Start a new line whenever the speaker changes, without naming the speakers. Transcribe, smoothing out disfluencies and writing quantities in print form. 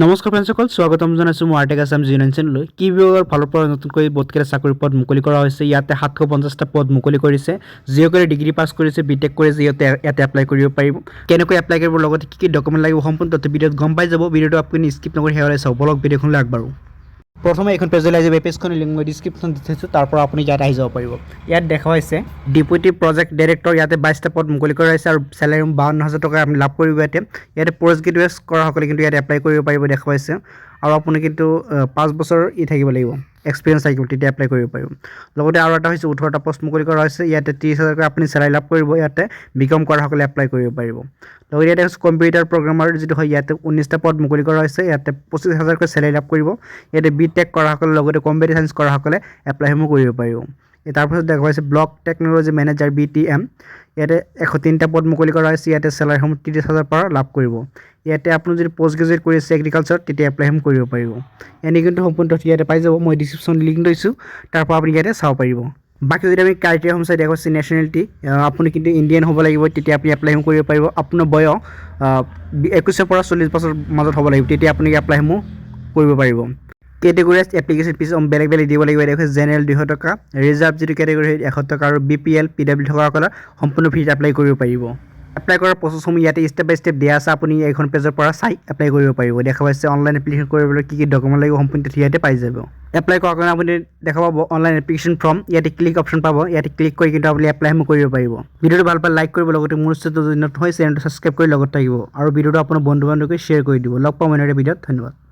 নমস্কাৰ ফ্ৰেণ্ডসকল, স্বাগতম জনাইছোঁ মই আৰ্টেক আছাম জিঅ' চেনেললৈ। কি বিভাগৰ ফালৰ পৰা নতুনকৈ বহুতকেইটা চাকৰি পদ মুকলি কৰা হৈছে। ইয়াতে 750টা পদ মুকলি কৰিছে। যিসকলে ডিগ্ৰী পাছ কৰিছে, বিটেক কৰিছে, ইয়াতে এপ্লাই কৰিব পাৰিব। কেনেকৈ এপ্লাই কৰিব, লগতে কি ডকুমেণ্ট লাগিব, সম্পূৰ্ণ তথ্য ভিডিঅ'ত গম পাই যাব। ভিডিঅ'টো আপুনি স্কিপ নকৰি শেষলৈ চাওক। বলক ভিডিঅ'খনলৈ আগবাঢ়ো। প্ৰথমে এইখন পেজলৈ আহিব। এই পেজখনৰ লিংক মই ডিছক্ৰিপশ্যন দি থৈছোঁ, তাৰ পৰা আপুনি ইয়াত আহি যাব পাৰিব। ইয়াত দেখা হৈছে ডেপুটি প্ৰজেক্ট ডাইৰেক্টৰ, ইয়াতে 22টা পদ মুকলি কৰা হৈছে আৰু চেলাৰী 52,000 টকা আপুনি লাভ কৰিব। ইয়াতে পষ্ট গ্ৰেজুৱেট কৰাসকলে কিন্তু ইয়াতে এপ্লাই কৰিব পাৰিব দেখা পাইছে। আৰু আপুনি কিন্তু 5 বছৰ থাকিব লাগিব, এক্সপিৰিয়েঞ্চ থাকিব, তেতিয়া এপ্লাই কৰিব পাৰিব। লগতে আৰু এটা হৈছে 18টা পষ্ট মুকলি কৰা হৈছে। ইয়াতে 30,000 আপুনি চেলাৰী লাভ কৰিব। ইয়াতে বিকম কৰাসকলে এপ্লাই কৰিব পাৰিব। লগতে ইয়াতে হৈছে কম্পিউটাৰ প্ৰগ্ৰামাৰ যিটো হয়, ইয়াতে 19টা পদ মুকলি কৰা হৈছে। ইয়াতে 25,000কৈ চেলাৰী লাভ কৰিব। ইয়াতে বিটেক কৰাসকলে, লগতে কম্পিউটাৰ চায়েন্স কৰাসকলে এপ্লাইসমূহ কৰিব পাৰিব। তাৰপিছত দেখা পাইছে ব্লক টেকন'লজি মেনেজাৰ BTM, ইয়াতে 103টা পদ মুকলি কৰা হৈছে। ইয়াতে চেলাৰীসমূহ 30,000 পৰা লাভ কৰিব। ইয়াতে আপুনি যদি পষ্ট গ্ৰেজুৱেট কৰি আছে এগ্ৰিকালচাৰত, তেতিয়া এপ্লাইসমূহ কৰিব পাৰিব। এনে কিন্তু সম্পূৰ্ণ তথ্য ইয়াতে পাই যাব। মই ডিছক্ৰিপশ্যন লিংক দিছোঁ, তাৰ পৰা আপুনি ইয়াতে চাব পাৰিব। বাকী যদি আমি ক্ৰাইটেৰিয়াসমূহ চাই দেখা পাইছে নেশ্যনেলিটি, আপুনি কিন্তু ইণ্ডিয়ান হ'ব লাগিব, তেতিয়া আপুনি এপ্লাইসমূহ কৰিব পাৰিব। আপোনাৰ বয়স 21 পৰা 40 বছৰ মাজত হ'ব লাগিব, তেতিয়া আপুনি এপ্লাইসমূহ কৰিব পাৰিব। কেটেগৰীজ এপ্লিকেশ্যন ফিজ বেলেগ দিব লাগিব। দেখা জেনেৰেল 200 টকা, ৰিজাৰ্ভ যিটো কেটেগৰী 100 টকা, আৰু BPL PW থকাসকলে সম্পূৰ্ণ ফ্ৰীত এপ্লাই কৰিব পাৰিব। এপ্লাই কৰাৰ প্ৰচেছসমূহ ইয়াতে ষ্টেপ বাই ষ্টেপ দিয়া আছে। আপুনি এইখন পেজৰ পৰা চাই এপ্লাই কৰিব পাৰিব। দেখা পাইছে অনলাইন এপ্লিকেশ্যন কৰিবলৈ কি ডকুমেণ্ট লাগিব, সম্পূৰ্ণ ইয়াতে পাই যাব। এপ্লাই কৰাৰ কাৰণে আপুনি দেখা পাব অনলাইন এপ্লিকেশ্যন ফৰ্ম, ইয়াতে ক্লিক অপশ্যন পাব। ইয়াতে ক্লিক কৰি কিন্তু আপুনি এপ্লাইসমূহ কৰিব পাৰিব। ভিডিঅ'টো ভাল পালে লাইক কৰিব, লগতে মোৰ চেনেলটো যদি নতুন হয় চেনেলটো ছাবস্ক্ৰাইব কৰি লগত থাকিব, আৰু ভিডিঅ'টো আপোনাৰ বন্ধু বান্ধৱীক শ্বেয়াৰ কৰি দিব। লগ পাম অন্য এটা ভিডিঅ'ত। ধন্যবাদ।